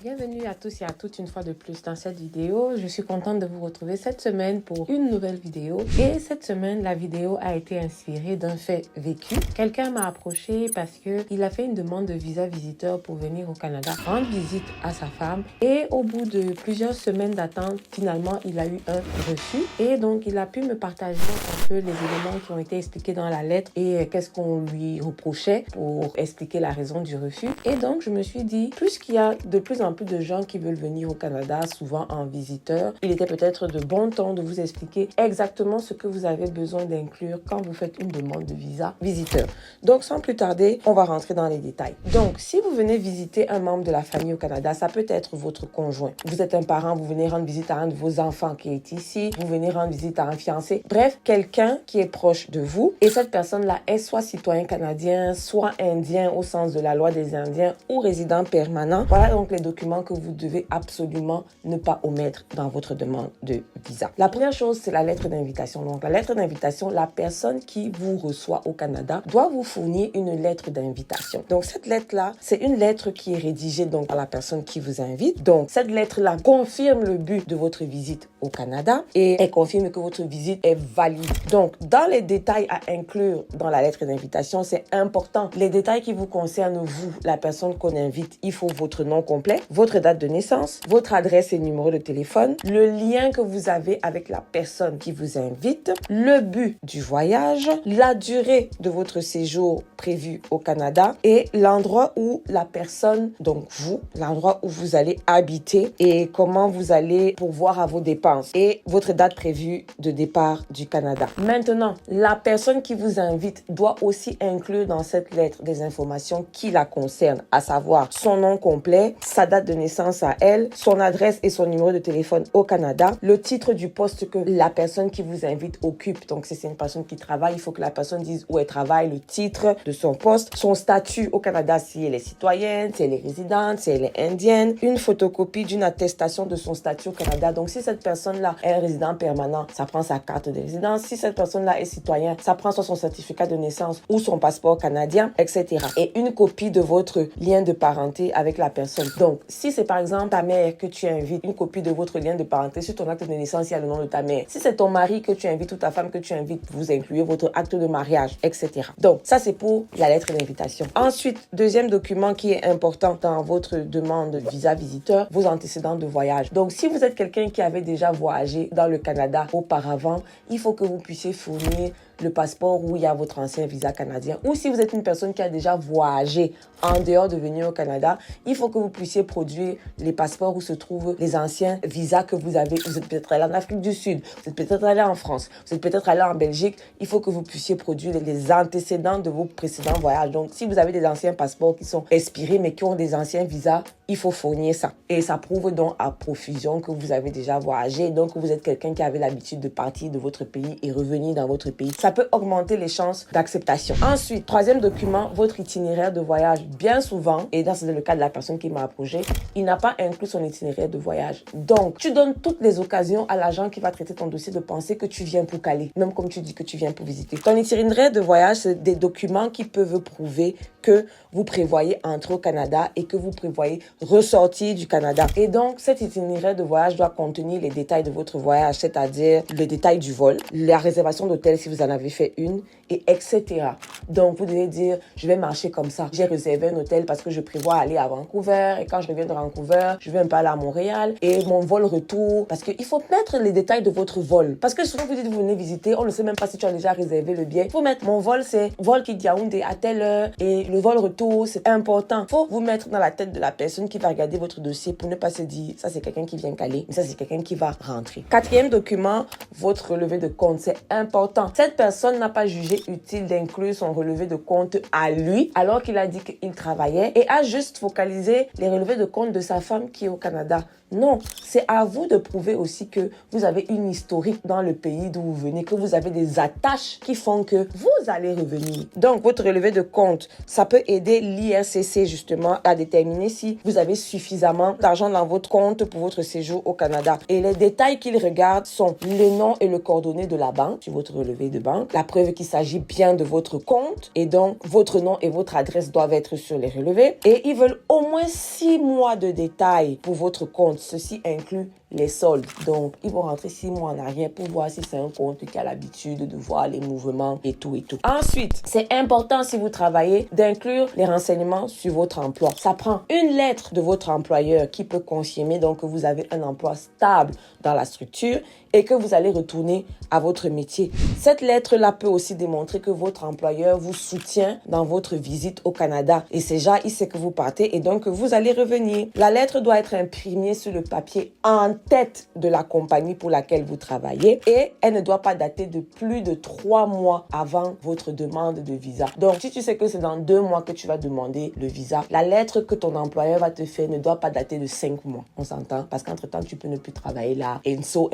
Bienvenue à tous et à toutes une fois de plus dans cette vidéo. Je suis contente de vous retrouver cette semaine pour une nouvelle vidéo. Et cette semaine, la vidéo a été inspirée d'un fait vécu. Quelqu'un m'a approché parce qu'il a fait une demande de visa visiteur pour venir au Canada, rendre visite à sa femme. Et au bout de plusieurs semaines d'attente, finalement, il a eu un refus. Et donc, il a pu me partager un peu les éléments qui ont été expliqués dans la lettre et qu'est-ce qu'on lui reprochait pour expliquer la raison du refus. Et donc, je me suis dit, puisqu'il y a de plus en plus de gens qui veulent venir au Canada, souvent en visiteur, il était peut-être de bon temps de vous expliquer exactement ce que vous avez besoin d'inclure quand vous faites une demande de visa visiteur. Donc, sans plus tarder, on va rentrer dans les détails. Donc, si vous venez visiter un membre de la famille au Canada, ça peut être votre conjoint. Vous êtes un parent, vous venez rendre visite à un de vos enfants qui est ici, vous venez rendre visite à un fiancé. Bref, quelqu'un qui est proche de vous et cette personne-là est soit citoyen canadien, soit indien au sens de la loi des Indiens ou résident permanent. Voilà donc les documents que vous devez absolument ne pas omettre dans votre demande de visa. La première chose, c'est la lettre d'invitation. Donc, la lettre d'invitation, la personne qui vous reçoit au Canada doit vous fournir une lettre d'invitation. Donc, cette lettre-là, c'est une lettre qui est rédigée donc par la personne qui vous invite. Donc, cette lettre-là confirme le but de votre visite au Canada et elle confirme que votre visite est valide. Donc, dans les détails à inclure dans la lettre d'invitation, c'est important. Les détails qui vous concernent, vous, la personne qu'on invite, il faut votre nom complet, votre date de naissance, votre adresse et numéro de téléphone, le lien que vous avez avec la personne qui vous invite, le but du voyage, la durée de votre séjour prévu au Canada et l'endroit où la personne, donc vous, l'endroit où vous allez habiter et comment vous allez pourvoir à vos dépenses et votre date prévue de départ du Canada. Maintenant, la personne qui vous invite doit aussi inclure dans cette lettre des informations qui la concernent, à savoir son nom complet, sa date de naissance à elle, son adresse et son numéro de téléphone au Canada, le titre du poste que la personne qui vous invite occupe. Donc, si c'est une personne qui travaille, il faut que la personne dise où elle travaille, le titre de son poste, son statut au Canada si elle est citoyenne, si elle est résidente, si elle est indienne, une photocopie d'une attestation de son statut au Canada. Donc, si cette personne-là est un résident permanent, ça prend sa carte de résidence. Si cette personne-là est citoyen, ça prend soit son certificat de naissance ou son passeport canadien, etc. Et une copie de votre lien de parenté avec la personne. Donc, si c'est par exemple ta mère que tu invites, une copie de votre lien de parenté, sur ton acte de naissance, il y a le nom de ta mère. Si c'est ton mari que tu invites ou ta femme que tu invites, vous incluez votre acte de mariage, etc. Donc, ça c'est pour la lettre d'invitation. Ensuite, deuxième document qui est important dans votre demande de visa visiteur, vos antécédents de voyage. Donc, si vous êtes quelqu'un qui avait déjà voyagé dans le Canada auparavant, il faut que vous puissiez fournir le passeport où il y a votre ancien visa canadien. Ou si vous êtes une personne qui a déjà voyagé en dehors de venir au Canada, il faut que vous puissiez produire les passeports où se trouvent les anciens visas que vous avez. Vous êtes peut-être allé en Afrique du Sud, vous êtes peut-être allé en France, vous êtes peut-être allé en Belgique. Il faut que vous puissiez produire les antécédents de vos précédents voyages. Donc, si vous avez des anciens passeports qui sont expirés mais qui ont des anciens visas, il faut fournir ça. Et ça prouve donc à profusion que vous avez déjà voyagé. Donc, vous êtes quelqu'un qui avait l'habitude de partir de votre pays et revenir dans votre pays. Ça peut augmenter les chances d'acceptation. Ensuite, troisième document, votre itinéraire de voyage. Bien souvent, et c'est le cas de la personne qui m'a approché, il n'a pas inclus son itinéraire de voyage. Donc, tu donnes toutes les occasions à l'agent qui va traiter ton dossier de penser que tu viens pour caler, même comme tu dis que tu viens pour visiter. Ton itinéraire de voyage, c'est des documents qui peuvent prouver que vous prévoyez entrer au Canada et que vous prévoyez ressortir du Canada. Et donc, cet itinéraire de voyage doit contenir les détails de votre voyage, c'est-à-dire le détail du vol, la réservation d'hôtel si vous en avez fait une, et etc. Donc, vous devez dire, je vais marcher comme ça. J'ai réservé un hôtel parce que je prévois aller à Vancouver et quand je reviens de Vancouver, je vais un peu aller à Montréal et mon vol retour. Parce qu'il faut mettre les détails de votre vol. Parce que souvent, vous dites, vous venez visiter, on ne sait même pas si tu as déjà réservé le billet. Il faut mettre, mon vol, c'est vol qui Yaoundé à telle heure et le vol retour, c'est important. Il faut vous mettre dans la tête de la personne qui va regarder votre dossier pour ne pas se dire, ça c'est quelqu'un qui vient caler, mais ça c'est quelqu'un qui va rentrer. Quatrième document, votre relevé de compte, c'est important. Cette personne n'a pas jugé utile d'inclure son relevé de compte à lui, alors qu'il a dit qu'il travaillait et a juste focalisé les relevés de compte de sa femme qui est au Canada. Non, c'est à vous de prouver aussi que vous avez une historique dans le pays d'où vous venez, que vous avez des attaches qui font que vous allez revenir. Donc, votre relevé de compte, ça peut aider l'IRCC justement à déterminer si vous avez suffisamment d'argent dans votre compte pour votre séjour au Canada. Et les détails qu'il regarde sont le nom et le coordonnées de la banque sur votre relevé de banque, la preuve qu'il s'agit bien de votre compte et donc votre nom et votre adresse doivent être sur les relevés. Et ils veulent au moins 6 mois mois de détails pour votre compte. Ceci inclut les soldes. Donc, ils vont rentrer 6 mois en arrière pour voir si c'est un compte qui a l'habitude de voir les mouvements et tout et tout. Ensuite, c'est important si vous travaillez d'inclure les renseignements sur votre emploi. Ça prend une lettre de votre employeur qui peut confirmer donc que vous avez un emploi stable dans la structure et que vous allez retourner à votre métier. Cette lettre-là peut aussi démontrer que votre employeur vous soutient dans votre visite au Canada. Et c'est déjà, il sait que vous partez et donc vous allez revenir. La lettre doit être imprimée sur le papier en tête de la compagnie pour laquelle vous travaillez et elle ne doit pas dater de plus de 3 mois avant votre demande de visa. Donc, si tu sais que c'est dans 2 mois que tu vas demander le visa, la lettre que ton employeur va te faire ne doit pas dater de 5 mois. On s'entend? Parce qu'entre-temps, tu peux ne plus travailler là, and so.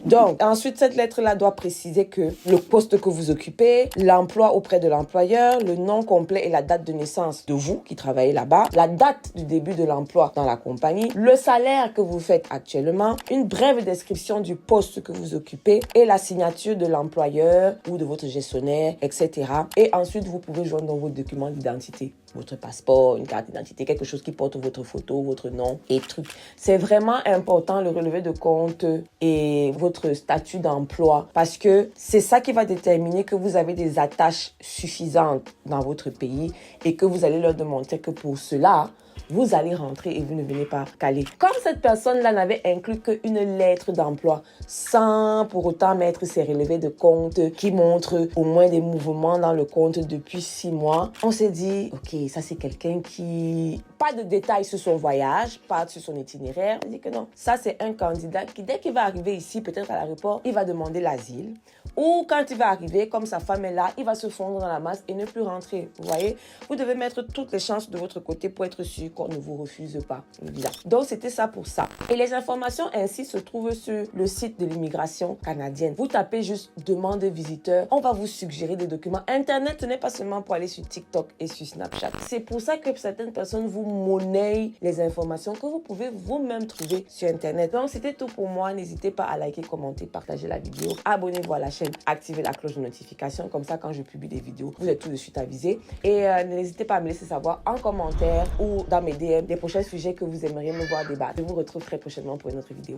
Donc, ensuite, cette lettre-là doit préciser que le poste que vous occupez, l'emploi auprès de l'employeur, le nom complet et la date de naissance de vous qui travaillez là-bas, la date du début de l'emploi dans la compagnie, le salaire que vous faites actuellement, une brève description du poste que vous occupez et la signature de l'employeur ou de votre gestionnaire, etc. Et ensuite, vous pouvez joindre dans vos documents d'identité. Votre passeport, une carte d'identité, quelque chose qui porte votre photo, votre nom et trucs. C'est vraiment important le relevé de compte et votre statut d'emploi parce que c'est ça qui va déterminer que vous avez des attaches suffisantes dans votre pays et que vous allez leur démontrer que pour cela, vous allez rentrer et vous ne venez pas caler. Comme cette personne-là n'avait inclus qu'une lettre d'emploi sans pour autant mettre ses relevés de compte qui montrent au moins des mouvements dans le compte depuis 6 mois, on s'est dit, ok, ça c'est quelqu'un qui... Pas de détails sur son voyage, pas sur son itinéraire. On dit que non, ça c'est un candidat qui, dès qu'il va arriver ici, peut-être à l'aéroport, il va demander l'asile. Ou quand il va arriver, comme sa femme est là, il va se fondre dans la masse et ne plus rentrer. Vous voyez, vous devez mettre toutes les chances de votre côté pour être sûr qu'on ne vous refuse pas le visa. Donc, c'était ça pour ça. Et les informations ainsi se trouvent sur le site de l'immigration canadienne. Vous tapez juste « Demande visiteur ». On va vous suggérer des documents. Internet, ce n'est pas seulement pour aller sur TikTok et sur Snapchat. C'est pour ça que certaines personnes vous monnaient les informations que vous pouvez vous-même trouver sur Internet. Donc, c'était tout pour moi. N'hésitez pas à liker, commenter, partager la vidéo. Abonnez-vous à la chaîne, activez la cloche de notification. Comme ça, quand je publie des vidéos, vous êtes tout de suite avisés. Et n'hésitez pas à me laisser savoir en commentaire ou dans mes DM des prochains sujets que vous aimeriez me voir débattre. Je vous retrouve très prochainement pour une autre vidéo.